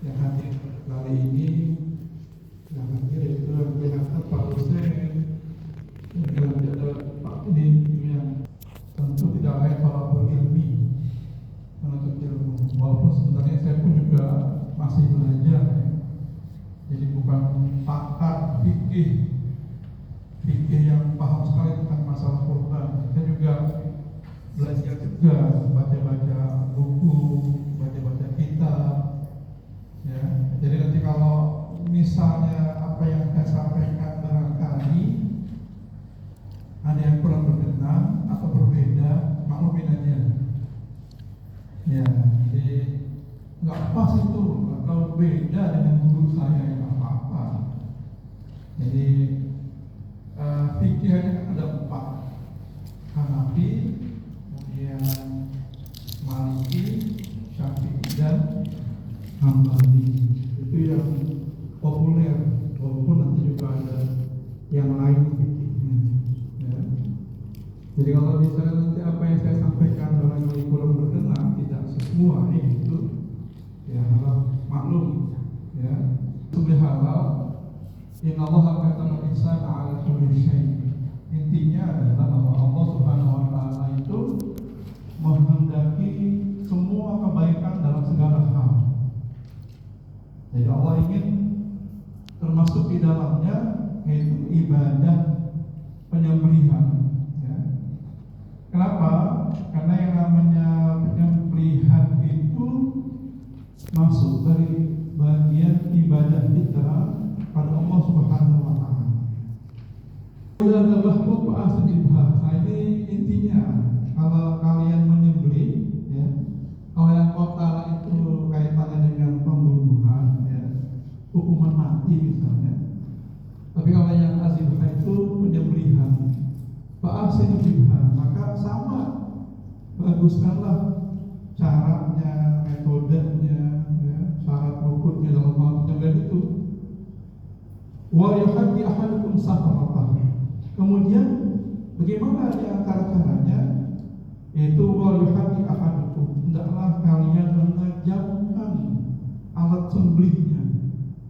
yang hadir kali ini, yang hadir itu yang kelihatan Pak Hussein, yang ada Pak ini yang tentu tidak lain para berilmi, menuntut ilmu. Walaupun sebenarnya saya pun juga masih belajar, ya. Jadi bukan pakar fikih yang paham sekali tentang masalah kurban. Saya juga belajar juga, baca-baca buku, baca-baca kitab. Ya, jadi nanti kalau misalnya apa yang saya sampaikan barangkali ada yang kurang berkenan atau berbeda, maklumin aja. Ya, jadi nggak pas itu, kalau beda dengan guru saya ya apa-apa. Jadi fikihnya ada 4, Hanafi, kemudian Maliki, Syafi'i dan Hambali. Itu yang populer, walaupun nanti juga ada yang lain fikihnya. Ya. Jadi kalau misalnya nanti apa yang saya sampaikan barangkali kurang berkenan, tidak sesuai itu, ya harap maklum. Ya, sudah halal. Inna Allah katamal ihsana ala kulli syai'. Intinya adalah bahwa Allah Subhanahu wa taala itu menghendaki semua kebaikan dalam segala hal. Jadi Allah ingin termasuk di dalamnya yaitu ibadah penyembelihan. Ya. Kenapa? Karena yang namanya penyembelihan itu masuk dari bagian ibadah kita pada Allah Subhanahu wa taala. Nah, ini intinya kalau kalian menyembelih, ya, kalau yang qatala itu kaitannya dengan pembunuhan, ya, hukuman mati misalnya. Tapi kalau yang azibah itu penyembelihan, fa'asibha, maka sama, baguskanlah caranya, metodenya, ya, syarat rukunnya dalam hal penyembelihan itu. Wa yuhaddi ahadukum safaratan. Kemudian bagaimana di antara caranya? Yaitu wa yuhaddi ahadukum, hendaklah kalian menajamkan alat sembelihnya.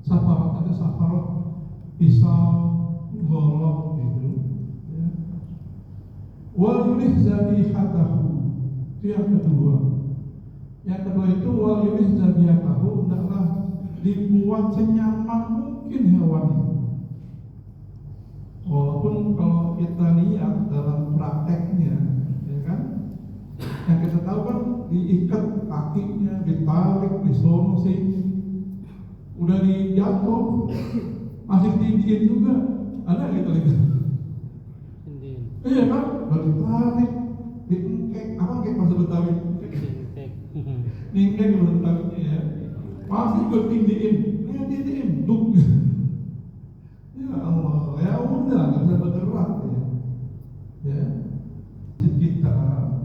Safarat itu safarat pisau, golok gitu. Ya. Wa yulih zabihatahu. Itu yang kedua. Yang kedua itu wa yulih zabihatahu, hendaklah dibuat senyaman mungkin hewan itu. Walaupun kalau kita lihat dalam prakteknya, ya kan, yang kita tahu kan diikat kakinya, ditarik, disono sini, udah dijatuh, masih tinggiin juga, ada gitu. Iya kan, udah ditarik, diengkek, apa engkek bahasa Betawi? Diengkek bahasa Betawinya ya, masih gue tinggiin, duk. Ya Allah, ya udah nggak bisa bergerak ya. Ya, di kita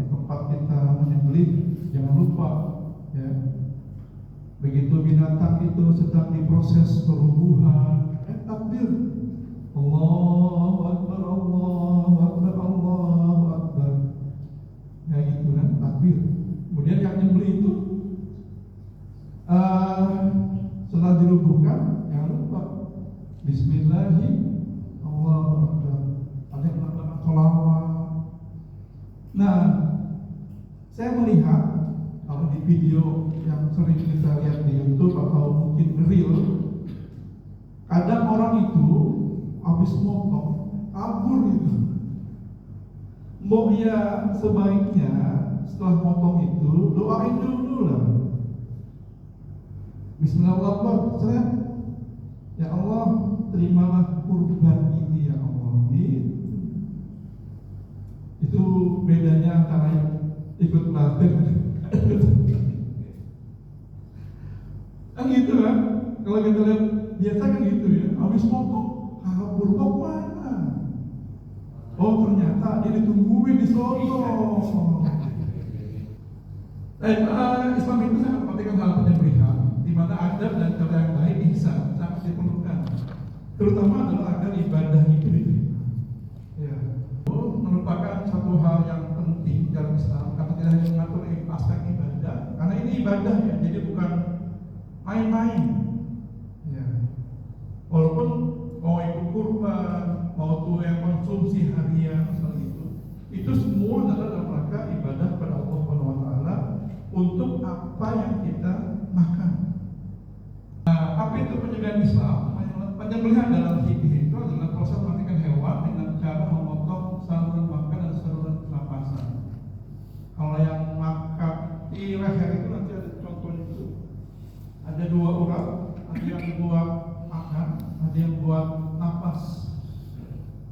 di tempat kita menyembelih, jangan lupa ya. Begitu binatang itu sedang diproses perubuhan, takbir, Allahu Akbar, Allahu Akbar, Allahu Akbar. Ya gitu kan, takbir. Kemudian yang nyembelih itu setelah dirubuhkan, jangan lupa Bismillahirrahmanirrahim, Allahu Akbar. Ada yang mengatakan sholawat. Nah, saya melihat kalau di video yang sering kita lihat di YouTube atau mungkin reel, kadang orang itu habis motong kabur itu. Mau ya sebaiknya setelah motong itu doain dulu lah. Bismillahirrahmanirrahim. Ya Allah, terimalah kurban ini ya Allah. Itu bedanya antara yang ikut belajar kan gitu kan. Kalau kita lihat biasa kan gitu ya, habis motong kabur kok mana? Oh ternyata dia ditungguin di sono. Islam itu sangat penting dalam penyembelihan, di mana adab dan cara yang baik ihsan sangat diperlukan, terutama adalah agar ibadah itu diterima. Ya, merupakan satu hal yang penting dalam Islam karena tidak hanya mengatur aspek ibadah, karena ini ibadah ya, jadi bukan main-main. Ya. Walaupun mau ikut kurban, mau tuh yang konsumsi harian seperti itu semua adalah dalam rangka ibadah kepada Allah Subhanahu wa taala untuk apa yang kita makan. Nah, apa itu penyembelihan Islam? Penyembelihan dalam fikih itu adalah proses mematikan hewan dengan cara memotong saluran makan dan saluran pernapasan. Kalau yang makan di leher itu nanti ada contohnya itu. Ada dua urat, ada yang buat makan, ada yang buat napas.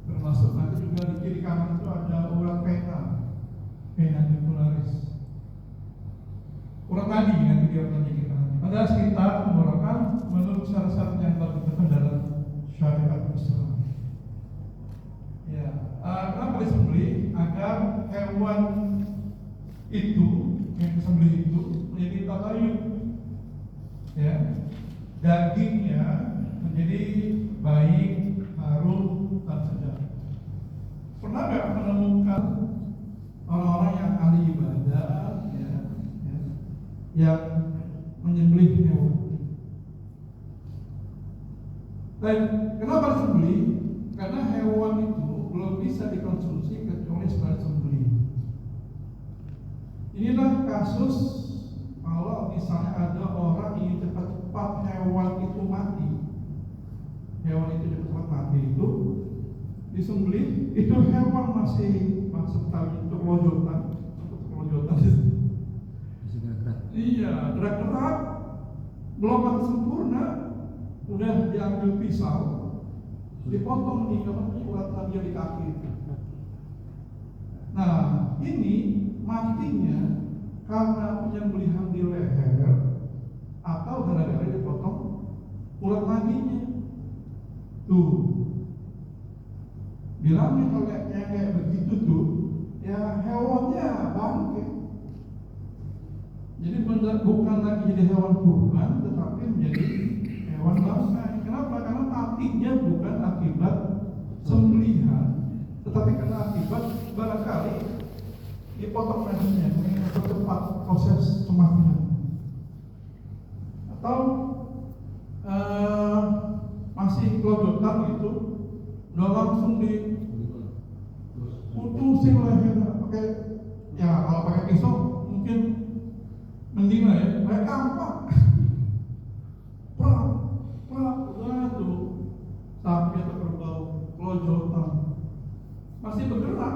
Termasuk nanti juga di kiri kanan itu ada urat vena jugularis. Urat nadi nanti dia akan kiri kanan. Ada sekitar tenggorokan menurut syarat-syarat yang telah ditetapkan dalam syariat Islam. Ya, kenapa disembelih? Agar hewan itu yang disembelih itu menjadi tatayub, ya, dagingnya menjadi baik, harum, dan sedap. Pernah nggak menemukan orang-orang yang ahli ibadah, yang menyembelih hewan? Dan kenapa disembelih? Karena hewan itu belum bisa dikonsumsi kecuali setelah disembelih. Inilah kasus kalau misalnya ada orang ingin cepat-cepat hewan itu mati. Hewan itu cepat mati itu disembelih, itu hewan masih masuk tali untuk kelojotan. Iya, gerak-gerak, belum mati sempurna, udah diambil pisau, dipotong di urat nadi di kaki. Nah, ini matinya karena penyembelihan di leher atau gara-gara dipotong urat nadinya. Tuh, bilangnya kalau kayak begitu tuh, ya hewannya bangke. Jadi bukan lagi jadi hewan kurban, tetapi menjadi hewan bangkai. Kenapa? Karena matinya bukan akibat sembelihan, tetapi karena akibat barangkali dipotong lehernya, ingin mempercepat proses kematian. Atau masih kelojotan gitu, udah langsung diputusin lehernya pakai, ya kalau pakai pisau mungkin mending lah ya, kayak kampak. Udah tuh sapi atau kerbau kelojotan masih bergerak.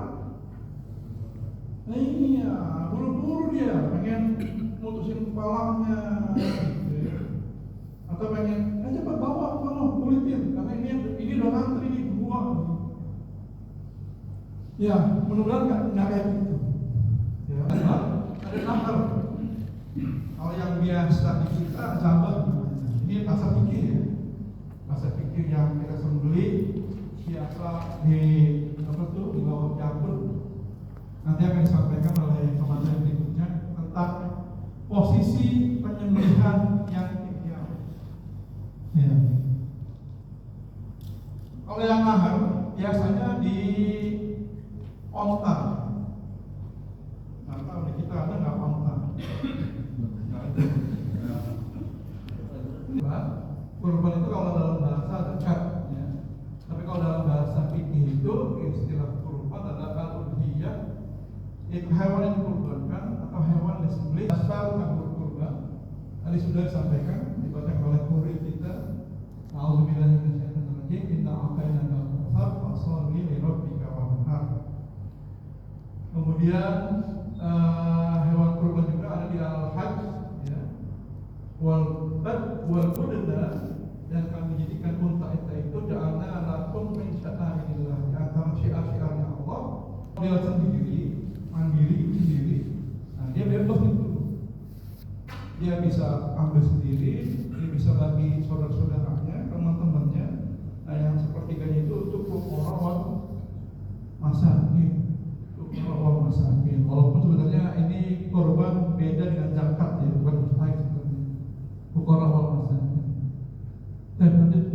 Nah ini ya, buru-buru dia pengen mutusin kepalanya gitu ya. Atau pengen, cepat bawa kulitin, karena ini udah ngantri nih buah. Ya, mudah-mudahan nggak kayak gitu. Ya, ada nakal. Kalau yang biasa di kita sabar, ini bahasa fikih ya, bahasa fikih yang kita sembelih biasa di di bawah jabut. Nanti akan disampaikan oleh komandan berikutnya tentang posisi penyembelihan yang ideal. Ya. Kalau yang mahal biasanya di onta. Nggak tahu di kita ada nggak onta? Kurban itu kalau dalam bahasa dekat, ya. Tapi kalau dalam bahasa fikih itu istilah kurban adalah al-udhiyah, itu hewan yang dikurbankan atau hewan disembelih asal takbir kurban. Tadi sudah disampaikan dibacakan oleh murid kita. A'udzubillahi minasyaitonir rajim. Inna a'tainaka al-kautsar fasholli li rabbika wanhar. Kemudian hewan kurban juga ada di al-hajj, ya. Wal budna, dan kami jadikan unta itu ja'alna lakum min sya'airillah, di antara syiar-syiarnya Allah. Dia sendiri, mandiri sendiri. Nah, dia bebas itu. Dia bisa ambil sendiri, dia bisa bagi saudara-saudaranya, teman-temannya. Nah, yang sepertiganya itu untuk fuqara masakin. Fuqara masakin. Walaupun sebenarnya ini korban beda dengan zakat ya, bukan mustahik sebenarnya. Fuqara masakin. Dan lanjut.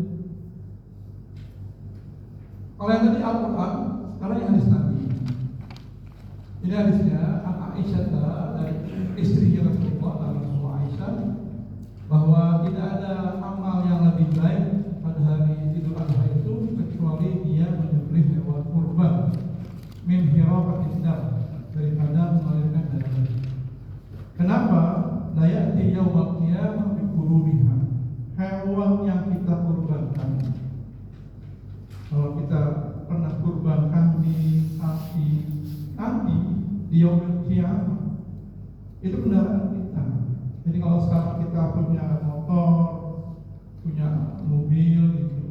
Kalau yang tadi Al-Quran, sekarang yang hadis Nabi. Ini hadisnya Aisyah dari istrinya Rasulullah Aisyah, bahwa tidak ada amal yang lebih baik pada hari Idul Adha itu kecuali dia menyembelih hewan kurban min hiraqatin dam, daripada mengalirkan darah. Kenapa? La ya'ti yaumal qiyamah bi quruniha. Hewan yang kita kurbankan, kalau kita pernah kurban kambing, sapi, nanti di yaumul qiyamah itu kendaraan kita. Jadi kalau sekarang kita punya motor, punya mobil gitu,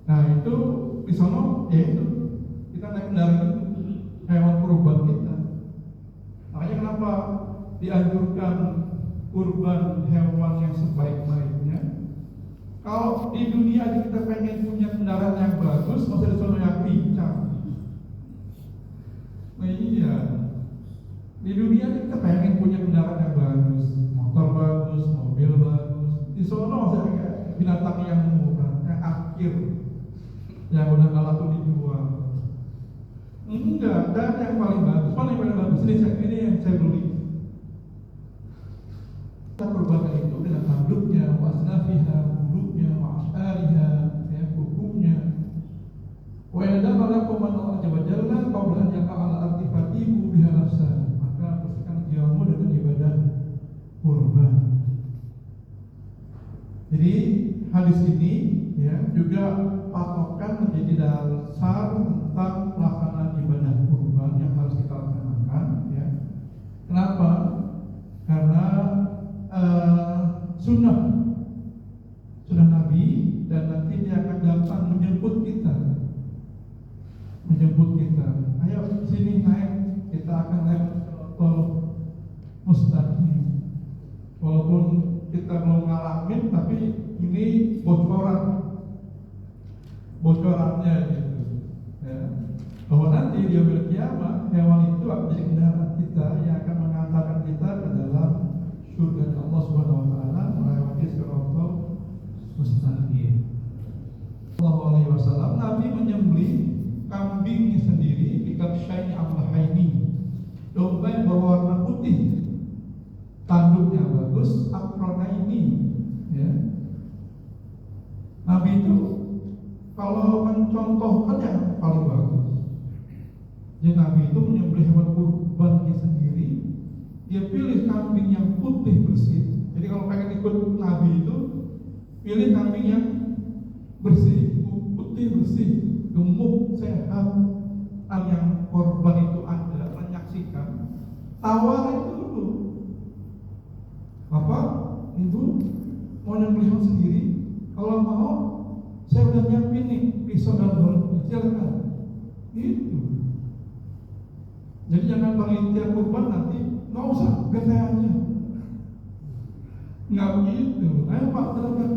nah itu di sana ya itu kita naik kendaraan hewan kurban kita. Makanya kenapa dianjurkan kurban hewan yang sebaik-baiknya. Kalau di dunia aja kita pengen punya kendaraan yang bagus, masa di sana yang pincang. Nah iya, di dunia aja kita pengen punya kendaraan yang bagus, motor bagus, mobil bagus. Di sana masih kayak binatang yang murah, yang akhir, yang udah gak laku dijual. Enggak, dan yang paling bagus, paling bagus ini yang saya beli. Kita kurbankan itu dengan tanduknya, wasnafiha, bulunya, wa'ashariha, ya, kukunya. Wa yadam alakum man Allah Jalla Jalla qabla an yaqa'ala artifatibu biha nafsa. Maka bersihkan jiwamu dengan ibadah kurban. Jadi hadis ini ya juga patokan menjadi dasar tentang pelaksanaan ibadah kurban yang harus kita laksanakan ya. Kenapa? Karena sunnah Nabi, dan nanti dia akan datang menjemput kita. Ayo sini naik, kita akan naik ke mustaqim. Walaupun kita belum ngalamin, tapi ini bocorannya gitu. Ya. Bahwa nanti di yaumil qiyamah hewan itu akan jadi kendaraan kita yang akan mengantarkan kita ke dalam surga Allah Subhanahu wa taala melewati siratal mustaqim. Sallallahu alaihi wasallam, Nabi menyembelih kambingnya sendiri di kabsyaini amlahaini, domba yang berwarna putih, tanduknya bagus, akronaini ya. Nabi itu kalau mencontohkan yang paling bagus. Jadi Nabi itu menyembelih hewan kurbannya sendiri, dia pilih kambing yang putih bersih. Jadi kalau pengen ikut Nabi itu pilih kambing yang bersih, putih bersih, gemuk, sehat. Yang korban itu ada menyaksikan, tawar itu dulu. Bapak, Ibu mau nyembelih hewan sendiri? Kalau mau, saya udah nyiapin nih pisau dan goloknya, silakan. Gitu. Jadi jangan panitia kurban nanti nggak usah, biar saya aja. Nggak begitu. Ayo Pak, silakan.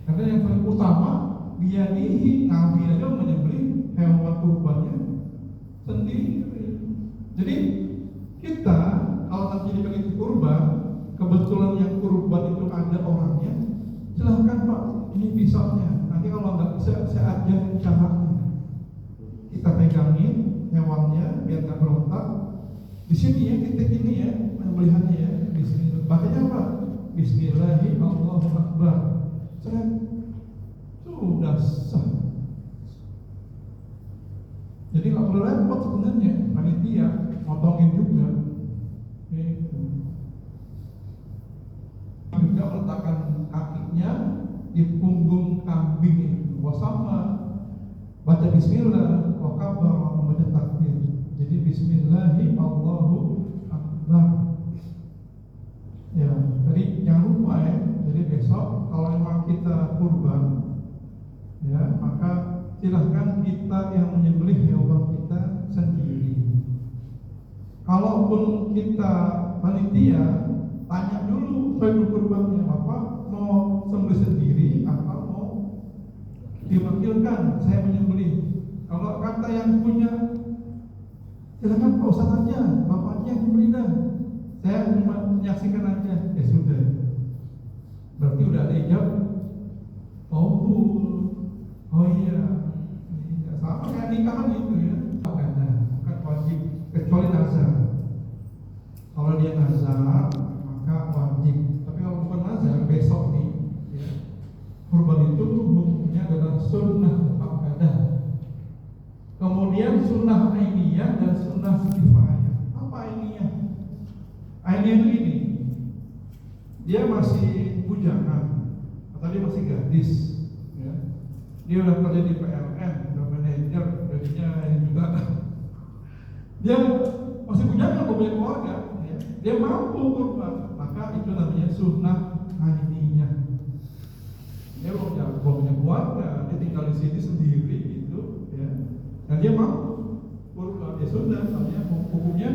Karena yang paling utama dia nih Nabi aja menyembelih hewan kurbannya sendiri. Jadi kita kalau nanti dibagi kurban, kebetulan yang kurban itu ada orangnya, silahkan Pak, ini pisaunya. Nanti kalau nggak bisa saya ajarin caranya. Kita pegangin hewannya biar nggak berontak. Di sini ya, titik ini ya, melihatnya ya. Di sini bacanya apa? Bismillahirrahmanirrahim, Allahu Akbar. Sudah sah. Jadi nggak perlu repot sebenarnya, panitia motongin juga. Juga meletakkan kakinya di punggung kambing itu, wasama, baca Bismillah, wakabar, membaca takbir. Jadi Bismillahirrahmanirrahim, Allahu Akbar. Ya, jadi jangan lupa ya. Jadi besok kalau memang kita kurban, ya maka silahkan kita yang menyembelih hewan kita sendiri. Kalaupun kita panitia, tanya dulu sebagai kurbannya, Bapak mau sembelih sendiri apa mau diwakilkan saya menyembelih. Kalau kata yang punya, silakan Pak Ustaz aja, Bapaknya yang menyembelih dah, saya cuma menyaksikan aja. Ya sudah, berarti udah ada ijab. Oh iya, sama kayak nikahan gitu ya. Bukan wajib kecuali nazar. Kalau dia nazar maka wajib. Tapi kalau bukan nazar kurban itu hukumnya adalah sunnah muakkadah. Kemudian sunnah ainiyah dan sunnah kifayah. Apa ainiyah? Ainiyah itu ini, dia masih bujangan atau dia masih gadis, ya. Dia udah kerja di PLN, udah manajer, jadinya juga dia masih bujangan, punya keluarga, ya. Dia mampu kurban, maka itu namanya sunnah ainiyah. Dia belum punya keluarga, dia tinggal di sini sendiri gitu, ya. Dan dia mampu kurban, dia sunnah, namanya hukumnya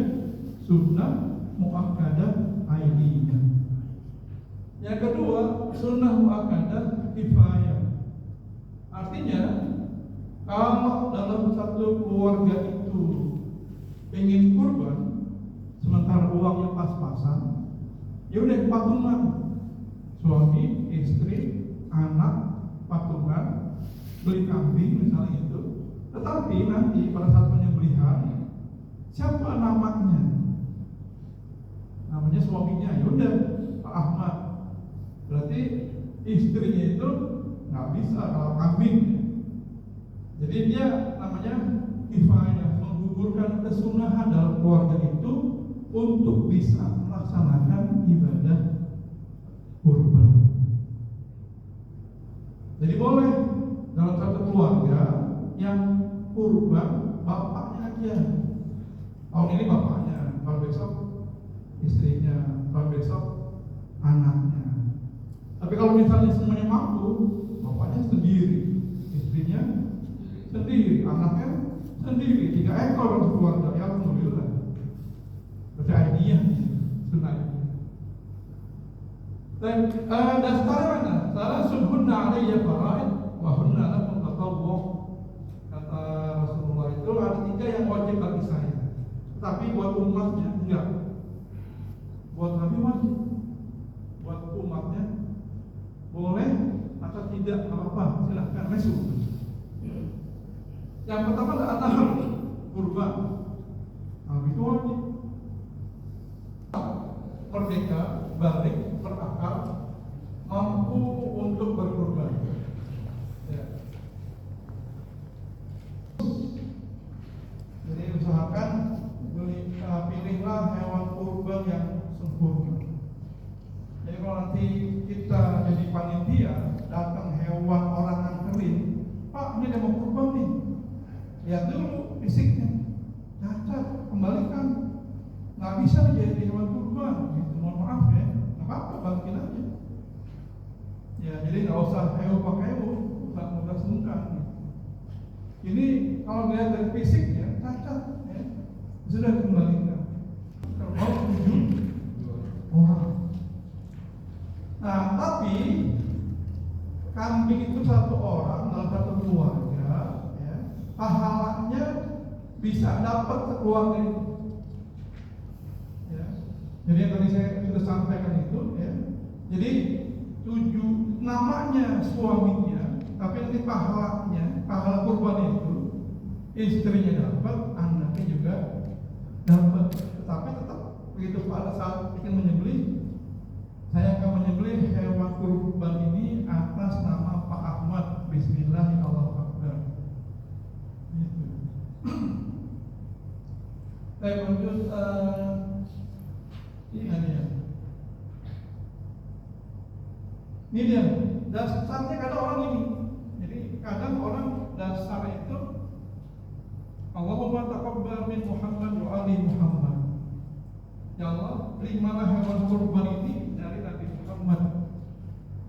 sunnah muakkadah ainiyah. Yang kedua, sunnah muakkadah kifayah. Artinya, kalau dalam satu keluarga itu ingin kurban, sementara uangnya pas-pasan, ya udah patungan, suami, istri, anak, patungan, beli kambing misalnya itu. Tetapi nanti pada saat penyembelihan, siapa namanya? Namanya suaminya, ya udah Pak Ahmad. Berarti istrinya itu nggak bisa kalau kambing. Jadi dia namanya kifayah, menggugurkan kesunahan dalam keluarga itu untuk bisa melaksanakan ibadah kurban. Jadi boleh dalam satu keluarga yang kurban bapaknya aja. Tahun ini bapaknya, tahun besok istrinya, tahun besok anaknya. Tapi kalau misalnya semuanya mampu, bapaknya sendiri, istrinya sendiri, anaknya sendiri, 3 ekor dalam keluarga, ya alhamdulillah. Berarti ainiyah, sunnah ainiyah. Dan dasarnya mana? Salah subhunna alaiya faraid wa hunna lakum tatawwu. Kata Rasulullah itu ada 3 yang wajib bagi saya, tapi buat umatnya enggak. Buat Nabi wajib, buat umatnya boleh atau tidak, nggak apa-apa, silahkan masuk. Yang pertama adalah an-nahr, kurban. Nabi itu wajib. Merdeka, balik, berakal, mampu untuk berkurban. Ya. Jadi usahakan pilihlah hewan kurban yang sempurna. Jadi kalau nanti kita jadi panitia, datang hewan orang yang kering, Pak, ini dia mau kurban nih, lihat dulu fisiknya, cacat, kembalikan, nggak bisa jadi hewan kurban, gitu. Mohon maaf ya, nggak apa-apa, balikin aja. Ya, jadi nggak usah pakai udah sungkan. Gitu. Ini kalau lihat dari fisiknya cacat, ya, sudah kembalikan. Kalau mau 7 orang. Nah, tapi kambing itu 1 orang dalam 1 keluarga, ya, pahalanya bisa dapat sekeluarga itu. Ya. Jadi yang tadi saya sudah sampaikan itu, ya. Jadi 7 namanya suaminya, tapi nanti pahala kurban itu istrinya dapat, anaknya juga dapat. Tapi tetap begitu pada saat ingin menyembelih, saya akan menyembelih hewan kurban ini atas nama Pak Ahmad. Bismillah, Allahu Akbar. Gitu. Saya lanjut ini dia. Ini dia. Dasarnya kadang orang ini. Jadi kadang orang dasar itu Allahumma taqabbal min Muhammad wa ali Muhammad. Ya Allah, terimalah hewan kurban ini dari Nabi Muhammad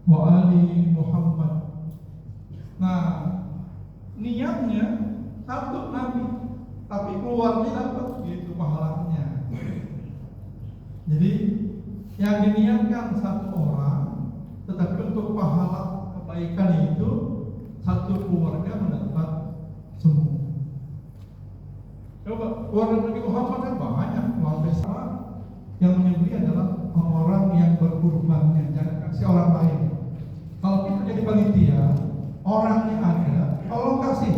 wa ali Muhammad. Nah, niatnya satu Nabi, tapi keluarnya dapat gitu pahalanya. Jadi yang diniatkan 1 orang, tetapi untuk pahala kebaikan itu 1 keluarga mendapat semua. Coba keluarga Nabi Muhammad kan banyak, luar biasa. Yang menyembelih adalah orang yang berkurbannya, jangan kasih orang lain. Kalau kita jadi panitia, orangnya ada, tolong kasih.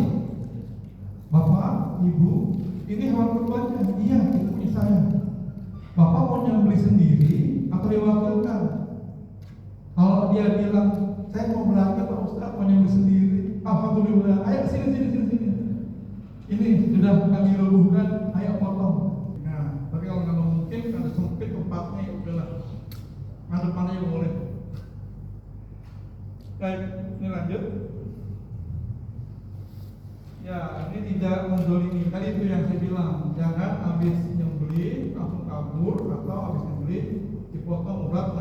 Bapak, Ibu, ini hewan kurbannya. Iya, itu punya saya. Bapak mau nyembelih sendiri atau diwakilkan? Kalau dia bilang, saya mau berangkat Pak Ustaz, Ustaz mau nyembelih sendiri. Alhamdulillah. Ayo sini. Ini sudah kami luluhkan, ayo potong. Nah, tapi kalau mungkin ada sempit tempatnya, ya udahlah. Depannya juga boleh. Baik, ini lanjut. Ya, ini tidak menzolimi. Tadi itu yang saya bilang, jangan habis nyembelih langsung kabur, atau habis nyembelih dipotong urat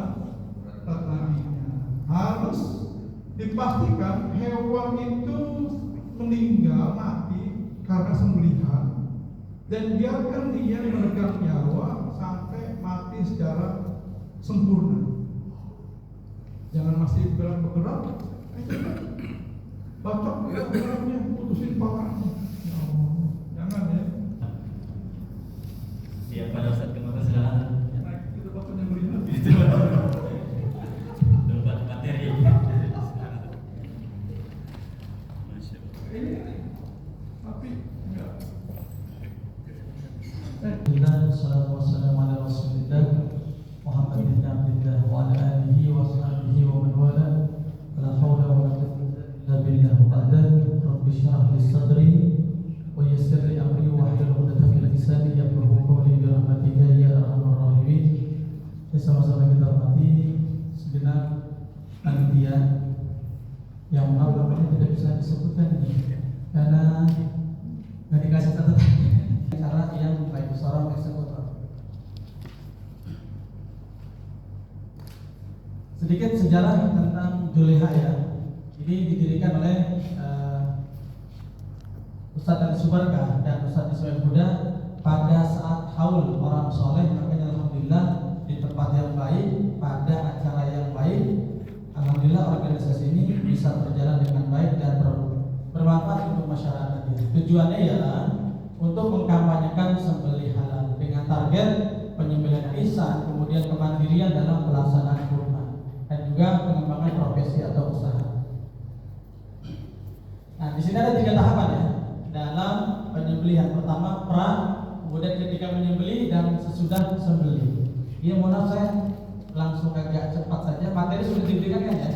nabinya. Harus dipastikan hewan itu meninggal mati karena sembelihan, dan biarkan dia meregang nyawa sampai mati secara sempurna. Jangan masih bergerak, bacok geraknya, putusin palanya. Ya Allah, jangan ya. Ya, pada saat kemarin silakan. Kita bakal nyembelih lagi. Tempat materi. Ini tapi enggak. Assalamualaikum warahmatullahi wabarakatuh. Muhammad bin Abdullah wa ala alihi wa sahbihi wa man wala. La haula wa la quwwata illa billah. Ba'da rabbi shrah li sadri wa yassir li amri wa hlul 'uqdatam min lisani yafqahu qawli bi rahmatika ya arhamar rahimin. Sama-sama kita hormati segenap panitia yang namanya tidak bisa disebutkan ini karena nggak dikasih catatan cara yang baik seorang eksekutor. Sedikit sejarah tentang Juleha ya. Ini didirikan oleh Ustadz Ali Subarkah dan Ustadz Ismail Huda pada saat haul orang soleh. Makanya alhamdulillah di tempat yang baik, pada acara yang baik, alhamdulillah organisasi ini bisa berjalan dengan baik dan bermanfaat untuk masyarakat. Tujuannya ialah untuk mengkampanyekan sembelih halal dengan target penyembelihan ihsan, kemudian kemandirian dalam pelaksanaan kurban, dan juga pengembangan profesi atau usaha. Nah, di sini ada 3 tahapan ya dalam penyembelihan. Pertama pra, kemudian ketika menyembelih, dan sesudah sembelih. Iya, mohon maaf saya langsung agak cepat saja. Materi sudah diberikan kan ya?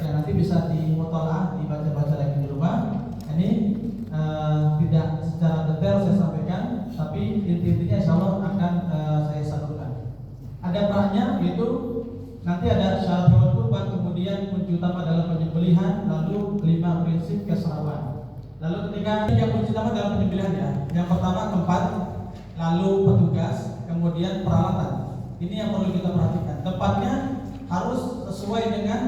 Ya, nanti bisa dimutolaah, dibaca-baca lagi di rumah. Ini tidak secara detail saya sampaikan, tapi inti-intinya insya Allah akan saya salurkan. Ada pra-nya, yaitu nanti ada syarat hewan kurban, kemudian kunci utama dalam penyembelihan, lalu 5 prinsip keserawan. Lalu ketika 3 kunci utama dalam penyembelihan ya, yang pertama tempat, lalu petugas, kemudian peralatan. Ini yang perlu kita perhatikan. Tempatnya harus sesuai dengan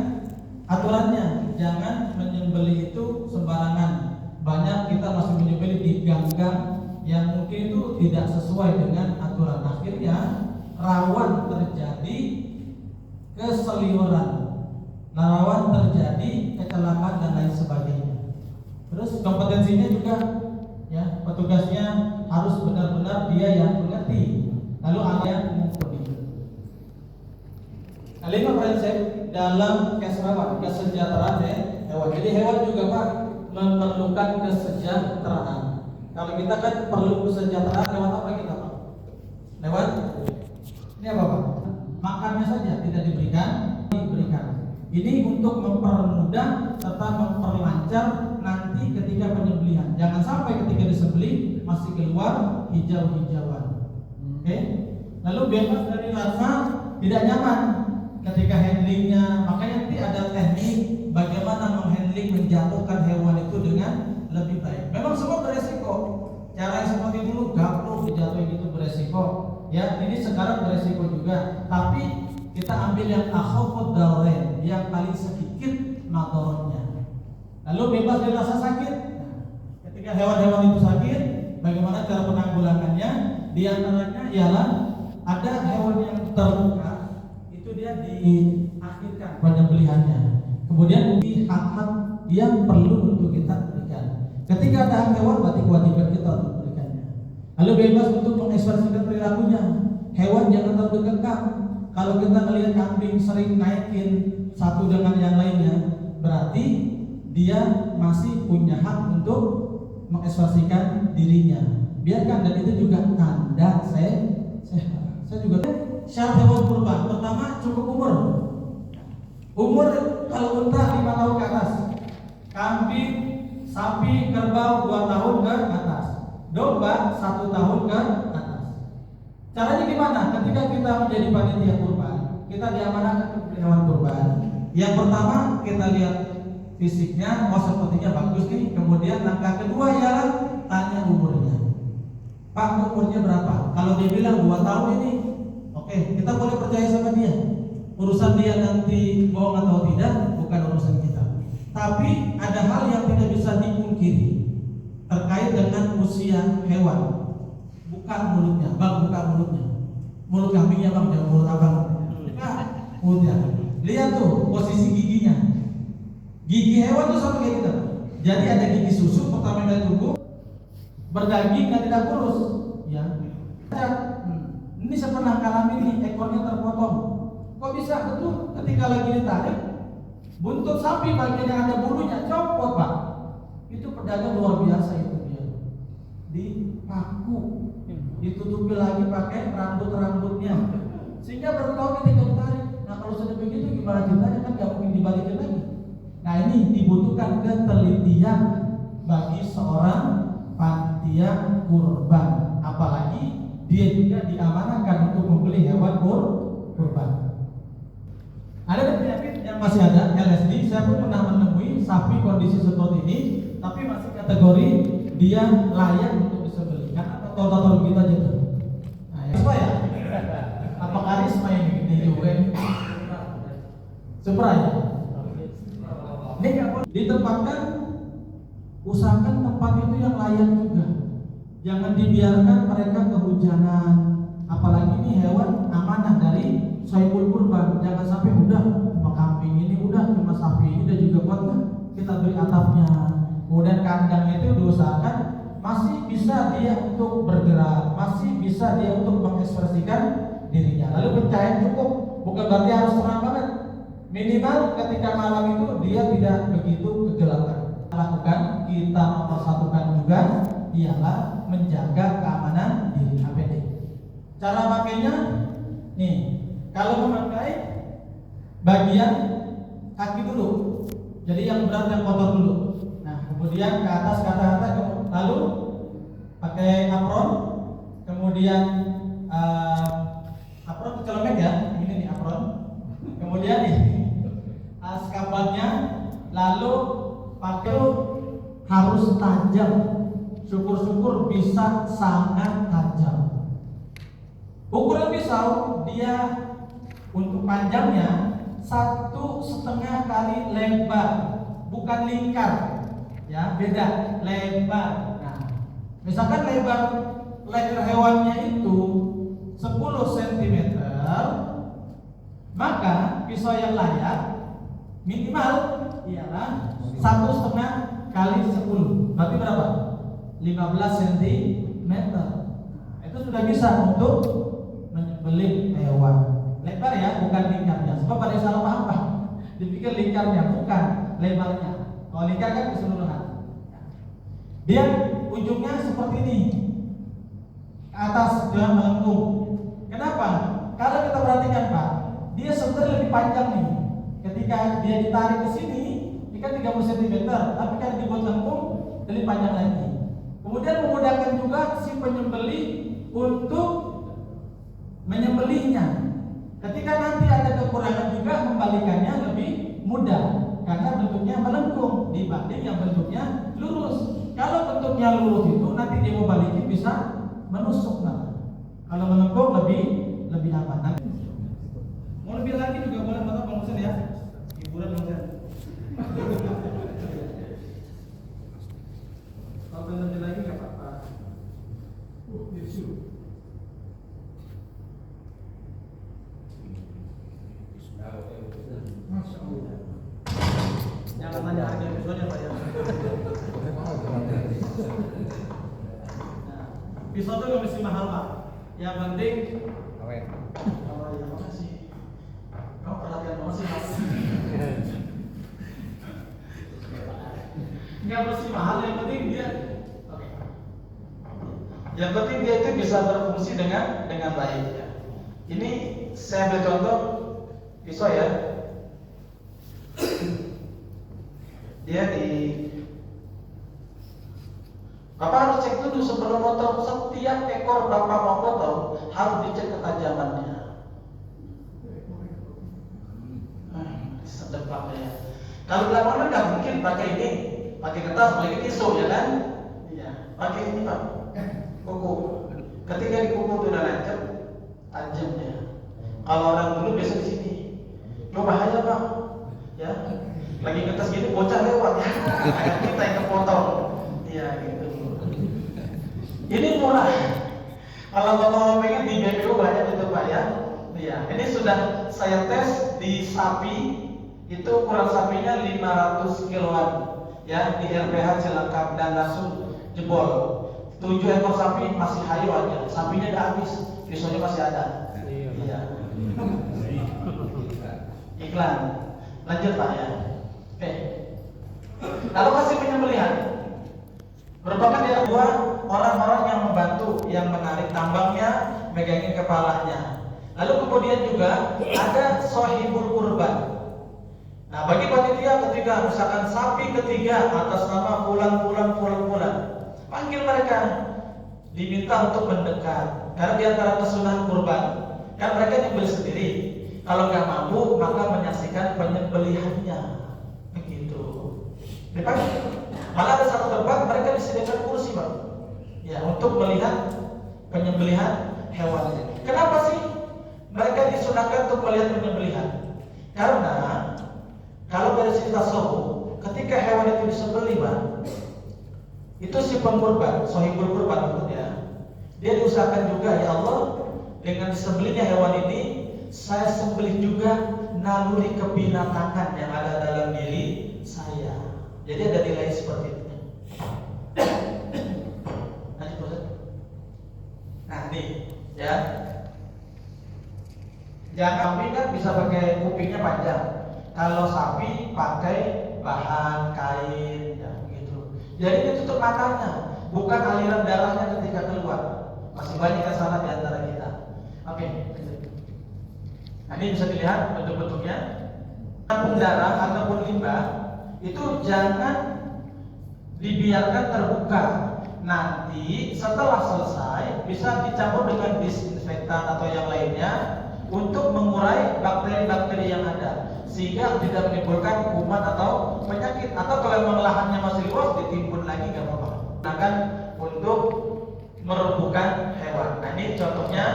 aturannya. Jangan menyembelih itu sembarangan. Banyak kita masih menyembelih di gang-gang yang mungkin itu tidak sesuai dengan aturan. Akhirnya rawan terjadi keseliweran, rawan terjadi kecelakaan dan lain sebagainya. Terus kompetensinya juga ya, petugasnya harus benar-benar dia yang mengerti. Lalu ada yang mengikuti. 5 prinsip dalam kesejahteraan hewan. Jadi hewan juga Pak memerlukan kesejahteraan. Kalau kita kan perlu kesejahteraan lewat apa kita Pak? Lewat ini apa Pak? Makannya saja tidak diberikan. Ini untuk mempermudah serta memperlancar nanti ketika penyembelihan. Jangan sampai ketika disembelih masih keluar hijau-hijauan. Oke? Lalu bebas dari rasa tidak nyaman ketika handlingnya. Makanya nanti ada teknik bagaimana menghandling, menjatuhkan hewan itu dengan lebih baik. Memang semua beresiko. Cara yang seperti dulu gaplok dijatuhin itu beresiko. Ya, ini sekarang beresiko juga. Tapi kita ambil yang akhafud darain, yang paling sedikit madorotnya. Lalu bebas dari rasa sakit. Ketika hewan-hewan itu sakit, bagaimana cara penanggulangannya? Di antaranya ialah ada hewan yang terluka, itu dia diakhirkan penyembelihannya. Kemudian di hak-hak yang perlu untuk kita berikan. Ketika ada hak hewan, berarti kewajiban kita untuk berikannya. Lalu bebas untuk mengekspresikan perilakunya. Hewan jangan terlalu kekang. Kalau kita melihat kambing sering naikin satu dengan yang lainnya, berarti dia masih punya hak untuk mengekspresikan dirinya. Biarkan, dan itu juga tanda saya juga syarat hewan kurban. Pertama, cukup umur kalau unta 5 tahun ke atas. kambing, sapi, kerbau 2 tahun ke atas, domba 1 tahun ke atas. Caranya gimana? Ketika kita menjadi panitia kurban, kita diamanahkan untuk beli hewan kurban. Yang pertama kita lihat fisiknya, oh sepertinya bagus nih. Kemudian langkah kedua ialah tanya umurnya. Pak, umurnya berapa? Kalau dia bilang 2 tahun ini, oke, kita boleh percaya sama dia. Urusan dia nanti bohong atau tidak bukan urusan kita. Tapi ada hal yang tidak bisa dipungkiri terkait dengan usia hewan. Buka mulutnya, bang, buka mulutnya. Mulut kambingnya bang, jangan mulut abang. Buka mulutnya. Lihat tuh posisi giginya. Gigi hewan tuh sama kayak kita. Jadi ada gigi susu pertama dari tubuh, berdaging dan tidak kurus. Ya. Ini saya pernah alami nih, ekornya terpotong. Kok bisa? Betul. Ketika lagi ditarik, buntut sapi bagian yang ada bulunya copot, Pak. Itu pedagang luar biasa itu dia. Dipaku, ditutupi lagi pakai rambut-rambutnya, sehingga baru tahu ketika ditarik. Nah kalau sudah begitu gimana ceritanya, kan nggak mungkin dibalikin lagi. Nah ini dibutuhkan ketelitian bagi seorang panitia kurban, apalagi dia juga diamanahkan untuk membeli hewan kurban. Ada penyakit yang masih ada, LSD. Saya pun pernah menemui sapi kondisi seperti ini, tapi masih kategori dia layak untuk disembelih. Karena tato-tato begitu aja tuh. Nah, ya. Apa karisma ini juga? Seberapa? Ini nggak boleh ditempatkan. Usahakan tempat itu yang layak juga. Jangan dibiarkan mereka kehujanan. Apalagi ini hewan amanah dari Sohibul Kurban. Jangan sampai udah cuma kambing ini, udah cuma sapi ini, dan juga buat kita beri atapnya. Kemudian kandang itu diusahakan masih bisa dia untuk bergerak, masih bisa dia untuk mengekspresikan dirinya. Lalu pencahayaan cukup, bukan berarti harus terang banget. Minimal ketika malam itu dia tidak begitu kegelapan. Lakukan, kita mempersatukan juga ialah menjaga keamanan diri APD. Cara pakainya nih, kalau memakai bagian kaki dulu, jadi yang berat yang kotor dulu. Nah, kemudian ke atas, lalu pakai apron, kemudian apron celemek ya, ini nih apron. Kemudian nih skabatnya, lalu pakai harus tajam. Syukur-syukur bisa sangat tajam. Ukuran pisau dia untuk panjangnya 1,5 kali lebar, bukan lingkar, ya beda lebar. Nah, misalkan lebar leher hewannya itu 10 cm, maka pisau yang layak minimal ialah 1,5 kali 10. Berarti berapa? 15 cm. Itu sudah bisa untuk menyembelih hewan. Lebar ya, bukan lingkarnya. Sebab ada yang salah paham, Pak. Dipikir lingkarnya, bukan lebarnya. Kalau lingkar kan keseluruhan. Dia ujungnya seperti ini, ke atas dengan melengkung. Kenapa? Kalau kita perhatikan, Pak, dia sebenarnya lebih panjang nih. Ketika dia ditarik ke sini, ini kan 30 cm, tapi kan dibuat lengkung lebih panjang lagi. Kemudian memudahkan juga si penyembelih untuk menyembelihnya. Ketika nanti ada kekurangan juga, membalikannya lebih mudah karena bentuknya melengkung dibanding yang bentuknya lurus. Kalau bentuknya lurus itu nanti dia mau balikin bisa menusuk nanti. Kalau melengkung lebih aman. Mau lebih lagi juga boleh, Bapak Bang Husen ya. Hiburan Bang Husen. Kalau lebih lagi nggak apa-apa. Masya Allah. Jangan tanya harga episode Pak ya. Nah, pisau itu nggak mesti mahal Pak. Yang penting awet. Oh ya makasih. Kau perhatian banget sih Mas. Nggak mesti mahal, yang penting dia. Oke. Yang penting dia itu bisa berfungsi dengan baik ya. Ini saya ambil contoh pisau ya. Dia di Bapak harus cek dulu sebelum potong. Setiap ekor Bapak mau potong harus dicek ketajamannya. Sedep Pak ya. Kalau belakangnya nggak mungkin pakai ini, pakai kertas, pakai tisu ya kan? Iya. Pakai ini Pak, kuku. Ketika di kuku itu udah lancip, tajam ya. Kalau orang dulu biasa di sini, lo bahaya Pak, ya. Lagi kertas gini bocah lewat ya, kayak kita yang kepotong, iya gitu. Ini murah. Kalau Bapak pengen di BPU banyak itu Pak ya. Iya. Ini sudah saya tes di sapi. Itu ukuran sapinya 500 kiloan ya di RPH Cilangkap dan langsung jebol. 7 ekor sapi masih hayu aja, sapinya udah habis, pisaunya masih ada. Iya. Iklan. Lanjut Pak ya. Oke. Lalu kasih penyembelihan. Merupakan dia dua orang-orang yang membantu, yang menarik tambangnya, megangin kepalanya. Lalu kemudian juga ada sohibul kurban. Nah, bagi panitia ketika misalkan sapi ketiga atas nama pulang, panggil mereka, diminta untuk mendekat. Karena di antara kesunahan kurban, kan mereka nyembelih sendiri. Kalau nggak mampu, maka menyaksikan penyembelihannya. Begitu. Dipanggil. Malah ada satu tempat mereka disediakan kursi, Pak. Ya, untuk melihat penyembelihan hewan. Kenapa sih mereka disunahkan untuk melihat penyembelihan? Karena kalau dari sisi tasawuf, ketika hewan itu disembelih, Pak, itu si pengkurban, sohibul kurban maksudnya, dia diusahakan juga, ya Allah, dengan disembelihnya hewan ini, saya sembelih juga naluri kebinatangan yang ada dalam diri saya. Jadi ada nilai seperti itu. Nah, nih, ya. Jangan kambing kan bisa pakai kupingnya panjang. Kalau sapi pakai bahan kain, ya begitu. Jadi ditutup matanya, bukan aliran darahnya ketika keluar. Masih banyak yang salah di antara kita. Oke. Nah, ini bisa dilihat bentuk-bentuknya. Tampung darah ataupun limbah itu jangan dibiarkan terbuka. Nanti setelah selesai bisa dicampur dengan disinfektan atau yang lainnya untuk mengurai bakteri-bakteri yang ada, sehingga tidak menimbulkan kuman atau penyakit. Atau kalau memang lahannya masih luas, ditimbun lagi nggak apa-apa. Gunakan untuk merubuhkan hewan. Nah, ini contohnya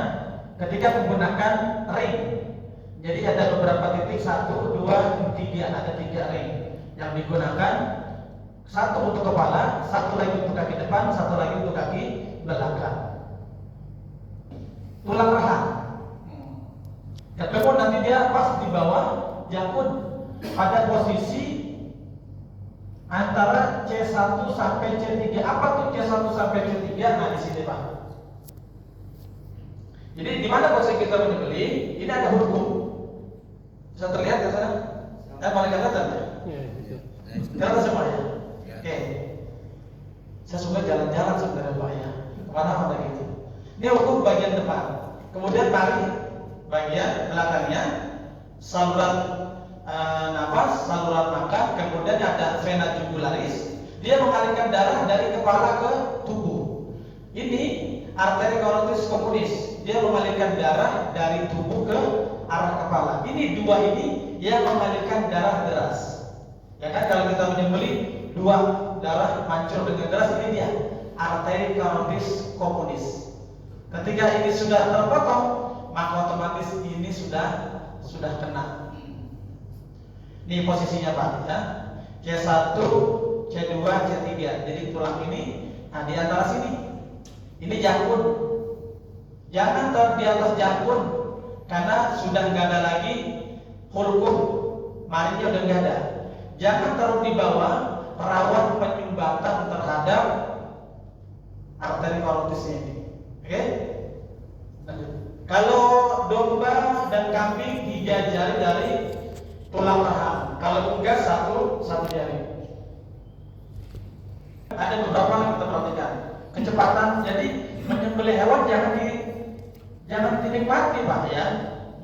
ketika menggunakan ring. Jadi ada beberapa titik, 1, 2, 3, ada 3 ring yang digunakan. 1 untuk kepala, 1 lagi untuk kaki depan, 1 lagi untuk kaki belakang. Tulang rahang. Ketemu nanti dia pas di bawah jakun pada posisi antara C1 sampai C3. Apa tuh C1 sampai C3? Nah, di sini Pak. Jadi di mana posisi kita menyembelih? Ini ada hukum. Bisa terlihat di sana? Paling kelihatan ya? Kelihatan semua ya? Oke. Saya suka jalan-jalan sebenarnya Pak ya. Kemana-mana gitu. Ini hukum bagian depan. Kemudian tarik bagian belakangnya, saluran nafas, saluran makan, kemudian ada vena jugularis. Dia mengalirkan darah dari kepala ke tubuh. Ini arteri korotis communis. Dia mengalirkan darah dari tubuh ke arah kepala. Ini dua ini yang mengalirkan darah deras. Ya kan, kalau kita menyembelih dua darah mancur dengan deras, ini dia arteri korotis communis. Ketika ini sudah terpotong, maka otomatis ini sudah kena. Ini posisinya Pak ya. C1, C2, C3. Jadi tulang ini, nah di antara sini. Ini jakun. Jangan taruh di atas jakun, karena sudah nggak ada lagi hulkum, marinya udah nggak ada. Jangan taruh di bawah, rawan penyumbatan terhadap arteri korotisnya ini. Oke? Kalau domba dan kambing 3 jari dari tulang rahang, kalau enggak satu jari. Ada beberapa yang kita perhatikan. Kecepatan, jadi menyembelih hewan jangan dinikmati Pak ya.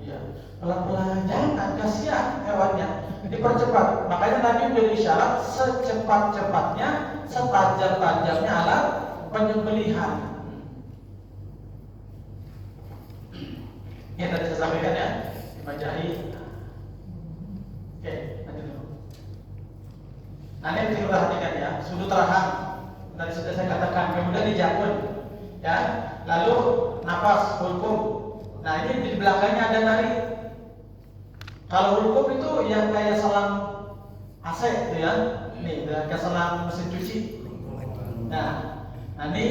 Iya. pelan-pelan, jangan, kasihan hewannya, dipercepat. Makanya Nabi beri syarat secepat-cepatnya, setajam-tajamnya alat penyembelihan. Ini tadi saya sampaikan ya, Majahi. Oke, lanjut dulu. Nah ini bisa kita perhatikan ya, sudut rahang. Tadi sudah saya katakan, kemudian dijakun, ya. Lalu nafas, hulkum. Nah ini di belakangnya ada nari. Kalau hulkum itu yang kayak selang AC gitu ya, nih kayak selang mesin cuci. Nah ini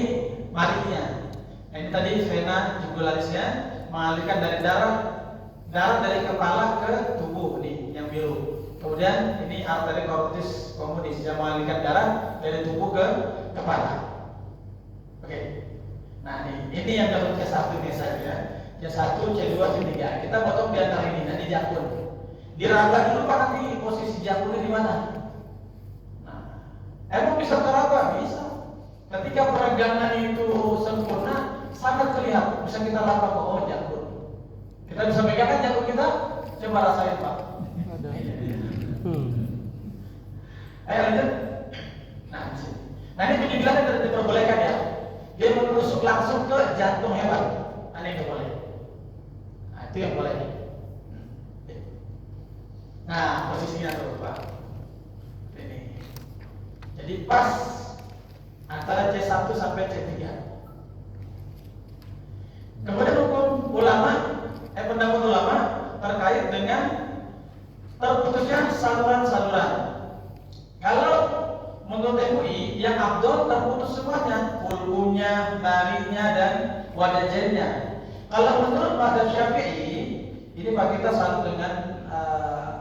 marinya. Nah, ini tadi vena jugularisnya mengalirkan dari darah dari kepala ke tubuh nih yang biru. Kemudian ini arteri carotis communis yang mengalirkan darah dari tubuh ke kepala. Oke. Nah ini yang dalam C1 ini saja. C1, C2, C3. Kita potong di antara ini nanti jakun. Diraba dulu Pak, nanti posisi jakunnya di mana? Nah, emang bisa teraba? Bisa. Ketika peregangan itu sempurna, sangat terlihat. Bisa kita raba ke jakun. Kita bisa pegangkan jakun kita? Coba rasain Pak. Ayo lanjut. Nah ini penjelasan yang diperbolehkan ya. Dia menusuk langsung ke jantung hewan. Ini yang boleh. Nah itu yang boleh. Nah posisinya tuh Pak. Ini. Jadi pas antara C1 sampai C3. Kemudian hukum pendapat ulama terkait dengan terputusnya saluran-saluran. Kalau menurut MUI yang abdol terputus semuanya, hulkumnya, narinya dan wadajennya. Kalau menurut mazhab Syafi'i, ini Pak kita salut dengan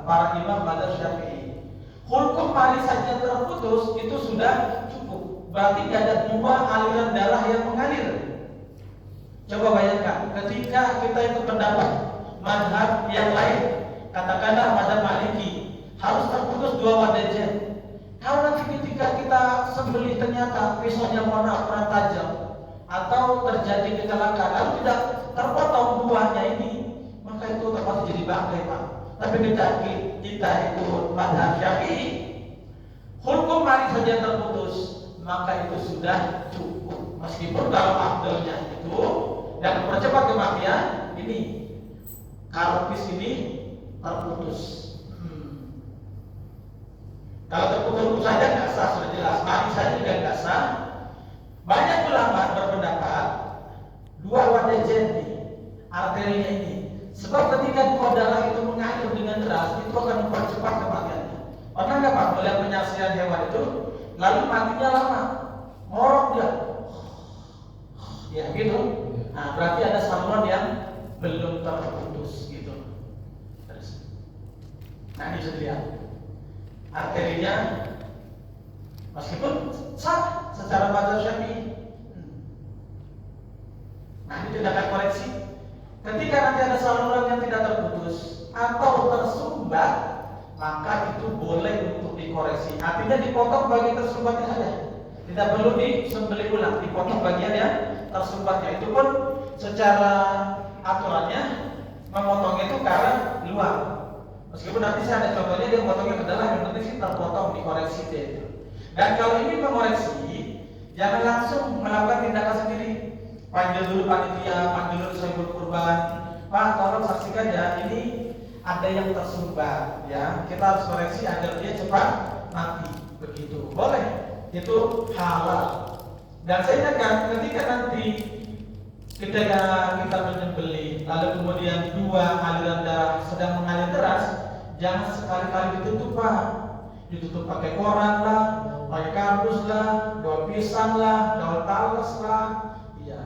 para imam mazhab Syafi'i. Hulkum mari saja terputus itu sudah cukup. Berarti tidak ada dua aliran darah yang mengalir. Coba bayangkan, ketika kita itu pendapat mazhab yang lain, katakanlah mazhab Maliki, harus terputus dua wadajen. Kalau nanti ketika kita sembelih ternyata pisaunya kurang tajam atau terjadi kecelakaan lalu tidak terpotong duanya ini, maka itu terpaksa jadi bangkai Pak. Tapi kita itu mazhab Syafi'i, hukum mari saja terputus, maka itu sudah cukup. Meskipun kalau afdalnya itu dan mempercepat kematian, ini karopis ini terputus. Kalau terputus saja nggak sah, sudah jelas. Mati saja juga nggak sah. Banyak ulama berpendapat dua wadajen ini, arterinya ini. Sebab ketika dua darah itu mengalir dengan deras, itu akan mempercepat kematiannya. Pernah nggak Pak melihat penyaksian hewan itu, lalu matinya lama, ngorok dia, ya gitu. Nah berarti ada saluran yang belum terputus gitu. Terus, nah ini sudah lihat. Arterinya meskipun sah secara mazhab Syafi'i. Nah ini tindakan koreksi. Ketika nanti ada saluran yang tidak terputus atau tersumbat, maka itu boleh untuk dikoreksi. Artinya dipotong bagian tersumbatnya saja. Tidak perlu disembelih ulang, dipotong bagian yang tersumbatnya. Itu pun secara aturannya memotongnya itu ke arah luar. Meskipun nanti saya ada contohnya dia potongnya ke dalam, yang penting sih terpotong, dikoreksi dia itu. Dan kalau ingin mengoreksi, jangan langsung melakukan tindakan sendiri. Panggil dulu panitia, panggil dulu sohibul kurban. Pak, tolong saksikan ya, ini ada yang tersumbat ya. Kita harus koreksi agar dia cepat mati. Begitu, boleh. Itu halal. Dan saya ingatkan ketika nanti ketika kita menyembelih, lalu kemudian dua aliran darah sedang mengalir deras, jangan sekali-kali ditutup Pak. Ditutup pakai koran lah, pakai kardus lah, daun pisang lah, daun talas lah. Iya,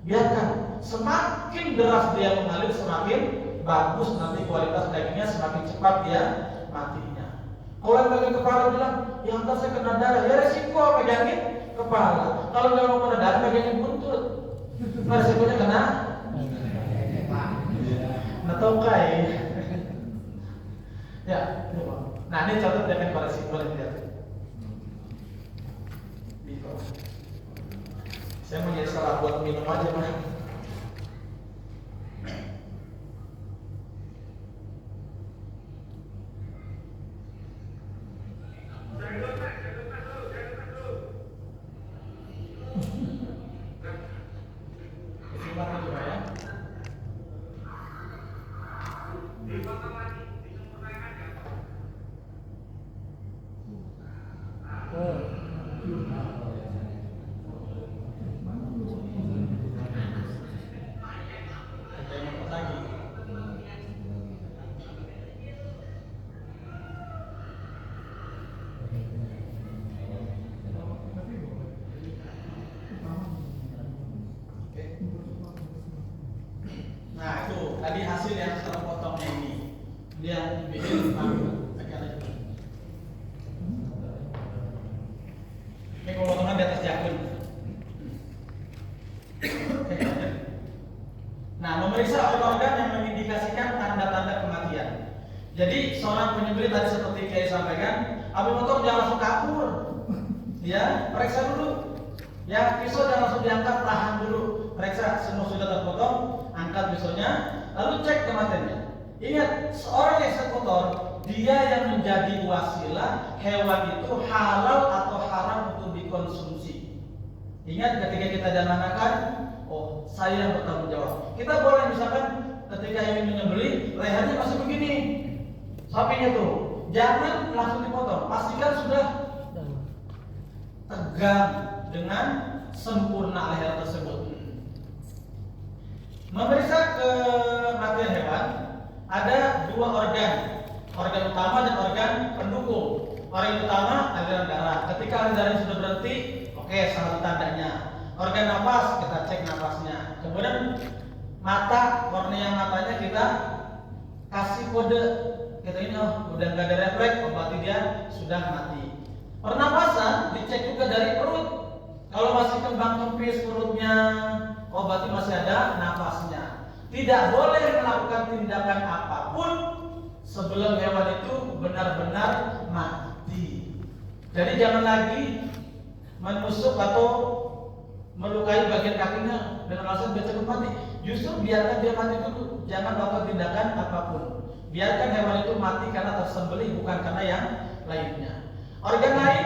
biarkan. Semakin deras dia mengalir, semakin bagus nanti kualitas dagingnya, semakin cepat dia matinya. Kalau yang bagian kepala bilang, ya entar saya kena darah, ya resiko pegangin kepala. Kalau nggak mau kena darah, pegangin buntut. Nah, resikonya kena natokai. Ya, nah ini contoh dengan koreksi, boleh lihat. Saya mau jadi salah buat minum aja Pak. Nah itu tadi hasil yang setelah potongnya ini dia bikin ini pemotongan di atas jakun. Nah, memeriksa organ yang mengindikasikan tanda-tanda kematian. Jadi seorang penyembelih tadi seperti Kiai sampaikan, habis potong jangan langsung kabur, ya periksa dulu. Ya pisau jangan langsung diangkat, tahan dulu, periksa semua sudah terpotong, angkat pisaunya, lalu cek kematiannya. Ingat, seorang yang sekotor, dia yang menjadi wasilah hewan itu halal atau haram untuk dikonsumsi. Ingat ketika kita jangankan, oh saya yang bertanggung jawab. Kita boleh misalkan ketika ingin menyembelih, lehernya masih begini, sapinya tuh, jangan langsung dipotong. Pastikan sudah tegang dengan sempurna leher tersebut. Memeriksa kematian hewan, ada dua organ utama dan organ pendukung. Organ utama aliran darah. Ketika aliran darah sudah berhenti, oke, salah tandanya. Organ napas, kita cek napasnya. Kemudian mata, kornea matanya kita kasih kode. Kita ini udah nggak ada refleks, berarti dia sudah mati. Pernapasan dicek juga dari perut. Kalau masih kembang kempis perutnya, oh berarti masih ada napasnya. Tidak boleh melakukan tindakan apapun sebelum hewan itu benar-benar mati. Jadi jangan lagi menusuk atau melukai bagian kakinya dengan alasan biar cepat mati. Justru biarkan dia mati dulu. Jangan melakukan tindakan apapun. Biarkan hewan itu mati karena tersembelih, bukan karena yang lainnya. Organ lain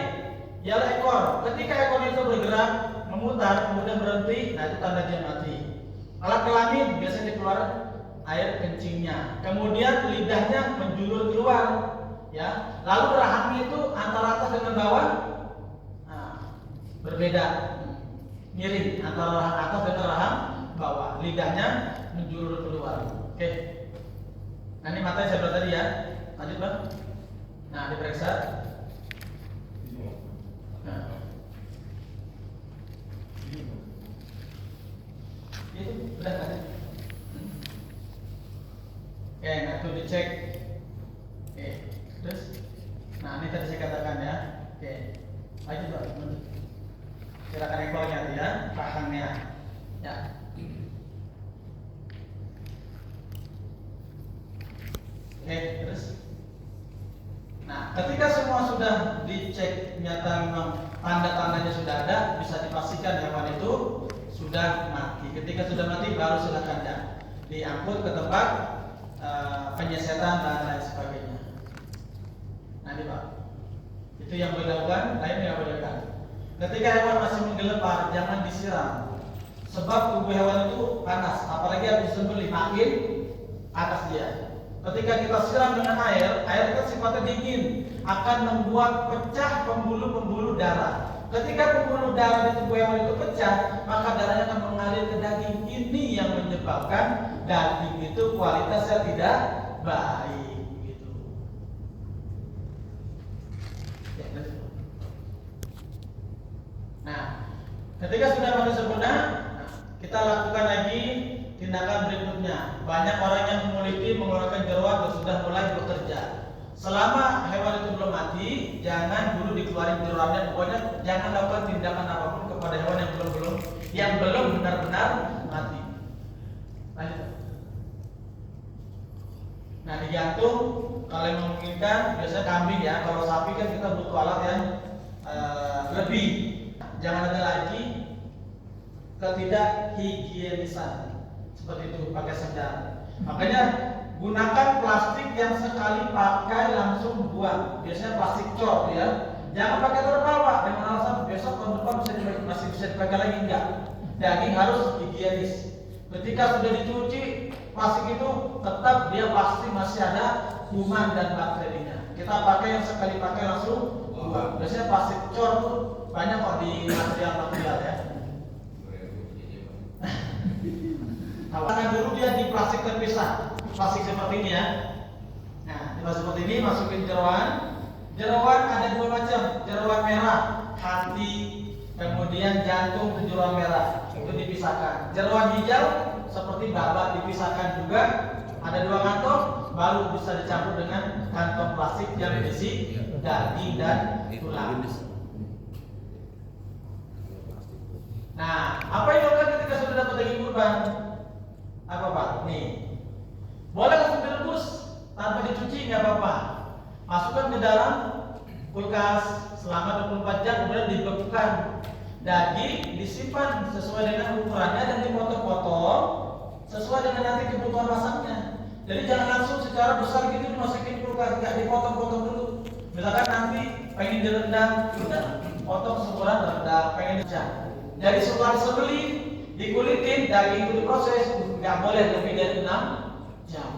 ialah ekor. Ketika ekor itu bergerak, memutar, kemudian berhenti, nah itu tanda dia mati. Alat kelamin biasanya keluar air kencingnya, kemudian lidahnya menjulur keluar, ya. Lalu rahangnya itu antara atas dengan bawah, nah, berbeda, miring antara rahang atas dengan rahang bawah, lidahnya menjulur keluar. Oke. Nah ini matanya saya bilang tadi ya, lanjut bang. Nah diperiksa. Nah. Itu udah kan? Oke, nah itu dicek. Oke, terus, nah ini tadi saya katakan ya. Oke, lanjut pak. Silakan ekornya ya, rahangnya. Ya. Oke, terus. Nah, ketika semua sudah dicek, nyata memang tanda-tandanya sudah ada, bisa dipastikan hewan itu sudah mati. Ketika sudah mati, baru silakan ya diangkut ke tempat penyesetan dan lain sebagainya. Nanti pak, itu yang boleh dilakukan, lain yang boleh dilakukan. Ketika hewan masih menggelepar, jangan disiram, sebab tubuh hewan itu panas, apalagi habis disembelih makin panas dia. Ketika kita siram dengan air itu sifatnya dingin, akan membuat pecah pembuluh-pembuluh darah. Ketika pembuluh darah di tubuh hewan itu pecah, maka darahnya akan mengalir ke daging. Ini yang menyebabkan daging itu kualitasnya tidak baik. Gitu. Nah, ketika sudah mati sempurna, kita lakukan lagi tindakan berikutnya. Banyak orang yang memiliki mengeluarkan jeroan dan sudah mulai bekerja. Selama hewan itu belum mati, jangan dulu dikeluarin jeroannya. Pokoknya jangan lakukan tindakan apapun kepada hewan yang belum benar-benar mati. Lanjut. Nah digantung kalau yang memungkinkan, biasanya kambing ya. Kalau sapi kan kita butuh alat yang lebih. Jangan ada lagi ketidakhigienisan seperti itu pakai sendal. Makanya gunakan plastik yang sekali pakai langsung buang. Biasanya plastik cor ya. Jangan pakai terpal pak. Dengan alasan besok tahun depan masih bisa dipakai lagi, enggak. Daging harus higienis. Ketika sudah dicuci, plastik itu tetap dia pasti masih ada kuman dan bakterinya. Kita pakai yang sekali pakai langsung buang. Biasanya plastik cor tuh banyak kok di material ya. Kalau dulu dia di plastik terpisah, plastik seperti ini ya. Nah, di plastik seperti ini masukin jeroan. Jeroan ada dua macam, jeroan merah, hati, kemudian jantung itu jeroan merah, itu dipisahkan. Jeroan hijau seperti babat dipisahkan juga, ada dua kantong, baru bisa dicampur dengan kantong plastik yang berisi daging dan tulang. Nah, apa yang dilakukan ketika sudah dapat daging kurban? Apa Pak? Nih, boleh langsung direbus tanpa dicuci, nggak apa-apa. Masukkan ke dalam kulkas selama 24 jam, kemudian dibekukan. Daging disimpan sesuai dengan ukurannya dan dipotong-potong sesuai dengan nanti kebutuhan masaknya. Jadi jangan langsung secara besar gitu dimasukin kulkas, nggak dipotong-potong dulu. Misalkan nanti pengen direndam, udah potong seukuran rendang, pengen dijam. Jadi setelah disembelih, dikulitin, daging itu diproses, nggak boleh lebih dari 6 jam.